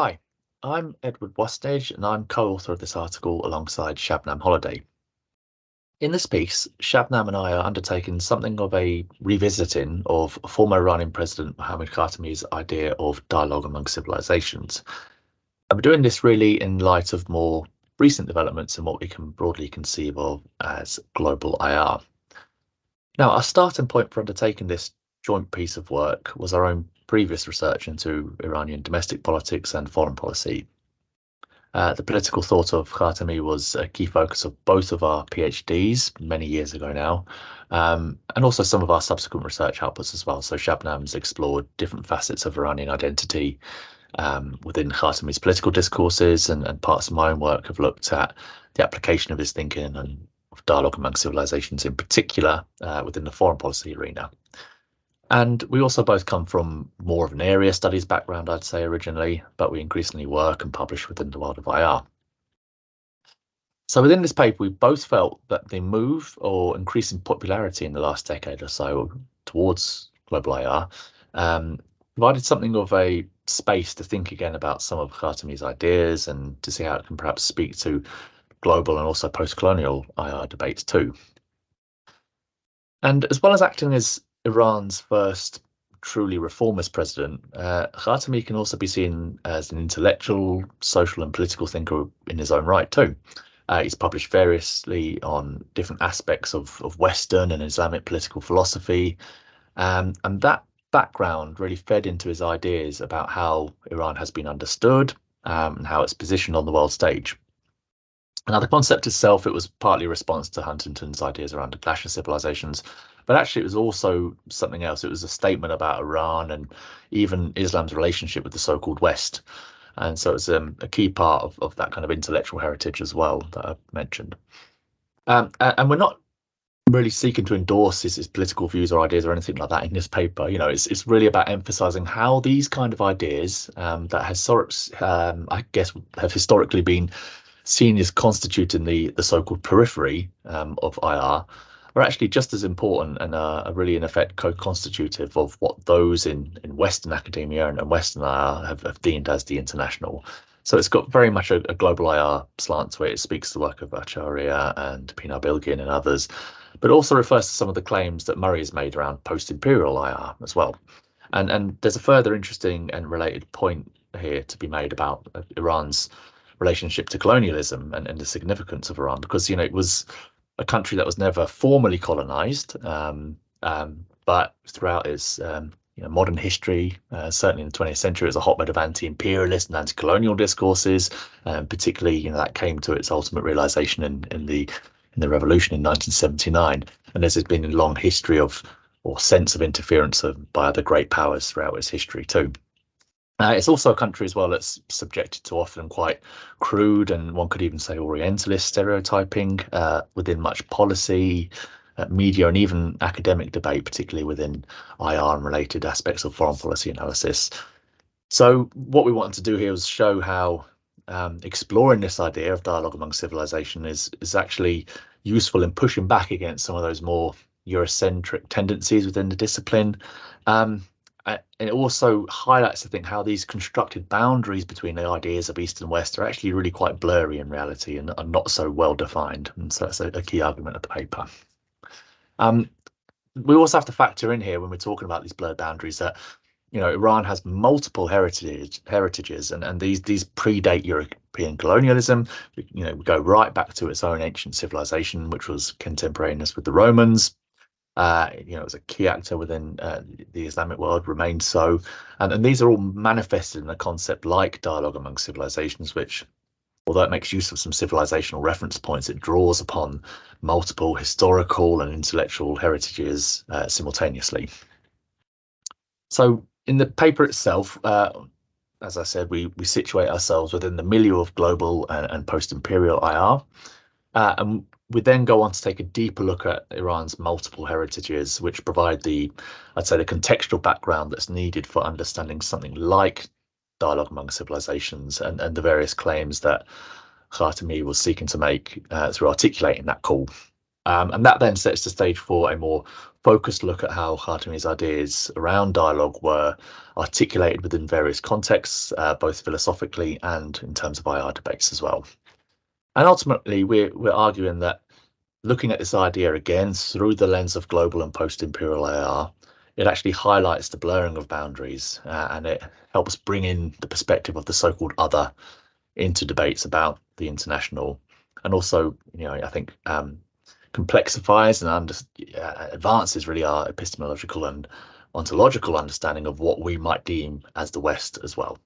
Hi, I'm Edward Wastnidge, and I'm co-author of this article alongside Shabnam Holliday. In this piece, Shabnam and I are undertaking something of a revisiting of former Iranian President Mohammad Khatami's idea of dialogue among civilizations. And we're doing this really in light of more recent developments in what we can broadly conceive of as global IR. Now, our starting point for undertaking this joint piece of work was our own previous research into Iranian domestic politics and foreign policy. The political thought of Khatami was a key focus of both of our PhDs many years ago now, and also some of our subsequent research outputs as well. So Shabnam's explored different facets of Iranian identity within Khatami's political discourses, and parts of my own work have looked at the application of his thinking and of dialogue among civilizations in particular within the foreign policy arena. And we also both come from more of an area studies background, I'd say, originally, but we increasingly work and publish within the world of IR. So within this paper, we both felt that the move or increasing popularity in the last decade or so towards global IR provided something of a space to think again about some of Khatami's ideas and to see how it can perhaps speak to global and also post-colonial IR debates too. And as well as acting as Iran's first truly reformist president, Khatami can also be seen as an intellectual, social and political thinker in his own right too. He's published variously on different aspects of Western and Islamic political philosophy, and that background really fed into his ideas about how Iran has been understood and how it's positioned on the world stage. Now, the concept itself, it was partly a response to Huntington's ideas around the clash of civilizations, but actually it was also something else. It was a statement about Iran and even Islam's relationship with the so-called West. And so it's a key part of that kind of intellectual heritage as well that I've mentioned. And we're not really seeking to endorse his political views or ideas or anything like that in this paper. You know, it's really about emphasizing how these kind of ideas that I guess have historically been seen as constituting the so-called periphery of IR are actually just as important and are really in effect co-constitutive of what those in Western academia and Western IR have deemed as the international. So it's got very much a global IR slant to it. It speaks to the work of Acharya and Pinar Bilgin and others, but also refers to some of the claims that Murray has made around post-imperial IR as well. And there's a further interesting and related point here to be made about Iran's relationship to colonialism and the significance of Iran, because it was a country that was never formally colonized, but throughout its modern history, certainly in the 20th century, it was a hotbed of anti-imperialist and anti-colonial discourses, particularly that came to its ultimate realization in the revolution in 1979. And there's been a long history of or sense of interference by other great powers throughout its history too. It's also a country as well that's subjected to often quite crude and one could even say orientalist stereotyping within much policy, media and even academic debate, particularly within IR and related aspects of foreign policy analysis. So what we wanted to do here was show how exploring this idea of dialogue among civilization is actually useful in pushing back against some of those more Eurocentric tendencies within the discipline. And it also highlights, I think, how these constructed boundaries between the ideas of East and West are actually really quite blurry in reality and are not so well defined. And so that's a key argument of the paper. We also have to factor in here when we're talking about these blurred boundaries that Iran has multiple heritages, and these predate European colonialism. We go right back to its own ancient civilization, which was contemporaneous with the Romans. It was a key actor within the Islamic world, remains so, and these are all manifested in a concept like dialogue among civilizations, which, although it makes use of some civilizational reference points, it draws upon multiple historical and intellectual heritages simultaneously. So in the paper itself, as I said, we situate ourselves within the milieu of global and post-imperial IR, and we then go on to take a deeper look at Iran's multiple heritages, which provide I'd say, the contextual background that's needed for understanding something like dialogue among civilizations and the various claims that Khatami was seeking to make through articulating that call. And that then sets the stage for a more focused look at how Khatami's ideas around dialogue were articulated within various contexts, both philosophically and in terms of IR debates as well. And ultimately, we're arguing that looking at this idea again through the lens of global and post-imperial AR, it actually highlights the blurring of boundaries, and it helps bring in the perspective of the so-called other into debates about the international, and also, I think complexifies and advances really our epistemological and ontological understanding of what we might deem as the West as well.